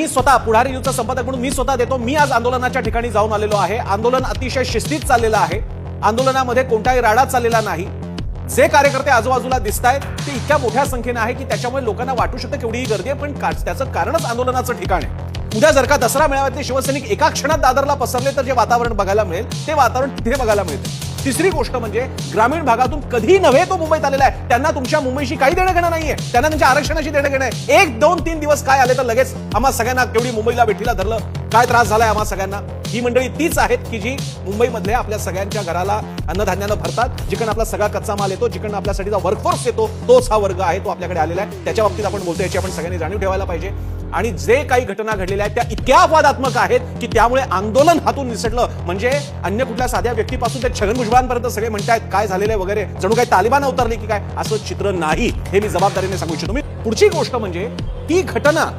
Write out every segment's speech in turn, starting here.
मी स्वतः पुढारी न्यूजचा संपादक म्हणून मी स्वतः देतो. मी आज आंदोलनाच्या ठिकाणी जाऊन आलेलो आहे. आंदोलन अतिशय शिस्तीत चाललेलं आहे. आंदोलनामध्ये कोणताही राडा चाललेला नाही. जे कार्यकर्ते आजूबाजूला दिसत आहेत ते इतक्या मोठ्या संख्येने आहे की त्याच्यामुळे लोकांना वाटू शकतं केवढीही गर्दी आहे, पण त्याचं कारणच आंदोलनाचं ठिकाण आहे. उद्या जर का दसरा मेळाव्यातले शिवसैनिक एका क्षणात दादरला पसरले तर जे वातावरण बघायला मिळेल ते वातावरण तिथे बघायला मिळते. तिसरी गोष्ट म्हणजे ग्रामीण भागातून कधी नव्हे तो मुंबईत आलेला आहे. त्यांना तुमच्या मुंबईशी काही देणं घेणं नाहीये. त्यांना त्यांच्या आरक्षणाशी देणं घेणं आहे. 1, 2, 3 दिवस काय आले तर लगेच आम्हा सगळ्यांना केवढी मुंबईला भेटीला धरलं, काय त्रास झालाय आम्हा सगळ्यांना. ही मंडळी तीच आहेत की जी मुंबईमधल्या आपल्या सगळ्यांच्या घराला अन्नधान्यानं भरतात, जिकडनं आपला सगळा कच्चा माल येतो, जिकडनं आपल्यासाठीचा वर्कफोर्स येतो, तोच हा वर्ग आहे, तो आपल्याकडे आलेला आहे. त्याच्या बाबतीत आपण बोलतो, याची आपण सगळ्यांनी जाणीव ठेवायला पाहिजे. आणि जे काही घटना घडलेल्या आहेत त्या इतक्या अपवादात्मक आहेत की त्यामुळे आंदोलन हातून निसटलं. म्हणजे अन्य कुठल्या साध्या व्यक्तीपासून ते छगन भुजबळांपर्यंत सगळे म्हणतायत काय झालेलं आहे वगैरे, जणू काही तालिबान अवतरली की काय, असं चित्र नाही. हे मी जबाबदारीने सांगू इच्छितो. पुढची गोष्ट म्हणजे ती घटना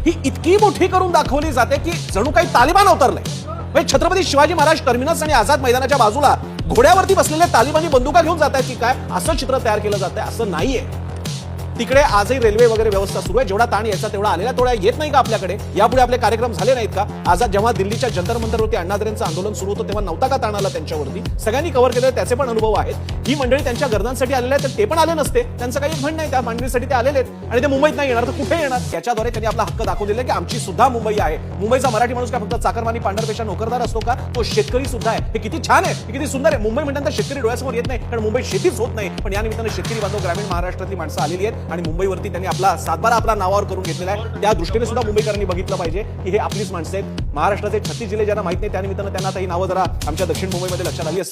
ही इतकी मोठी करून दाखवली जाते की जणू काही तालिबान अवतरलंय. म्हणजे छत्रपती शिवाजी महाराज टर्मिनस आणि आझाद मैदानाच्या बाजूला घोड्यावरती बसलेले तालिबानी बंदुका घेऊन जात आहेत की काय, असं चित्र तयार केलं जात आहे. असं नाहीये. तिकडे आजही रेल्वे वगैरे व्यवस्था सुरू आहे. जेवढा ताण यायचा तेवढा आलेला तेवढा येत नाही का आपल्याकडे? यापुढे आपले कार्यक्रम झाले नाहीत का? आज जेव्हा दिल्लीच्या जंतर मंतरवरती अण्णाद्रेंचं आंदोलन सुरू होतं तेव्हा नव्हता का ताण आला त्यांच्यावरती? सगळ्यांनी कव्हर केलं, त्याचे पण अनुभव आहेत. ही मंडळी त्यांच्या गरजांसाठी आलेले आहेत तर ते पण आले नसते, त्यांचं काही म्हणणं नाही. त्या मांडणीसाठी ते आलेले आहेत आणि ते मुंबईत नाही येणार तर कुठे येणार? त्याच्याद्वारे त्यांनी आपला हक्क दाखवलेला आहे की आमची सुद्धा मुंबई आहे. मुंबईचा मराठी माणूस काय फक्त चाकरमानी पांढरपेशा नोकरदार असतो का? तो शेतकरी सुद्धा आहे. हे किती छान आहे, हे किती सुंदर आहे. मुंबई म्हणतात शेतकरी डोळ्यासमोर येत नाही कारण मुंबईत शेतीच होत नाही, पण या निमित्तानं शेतकरी बांधव ग्रामीण महाराष्ट्रातली माणसं आलेली आहेत आणि मुंबईवरती त्यांनी आपला सातबारा आपला नावावर करून घेतलेला आहे. त्या दृष्टीने सुद्धा मुंबईकरांनी बघितलं पाहिजे की हे आपलीच माणसं आहेत. महाराष्ट्राचे 36 जिल्हे ज्यांना माहित नाही त्यानिमित्तानं त्यांना आता ही नावं जरा आमच्या दक्षिण मुंबईमध्ये लक्षात आली असतील.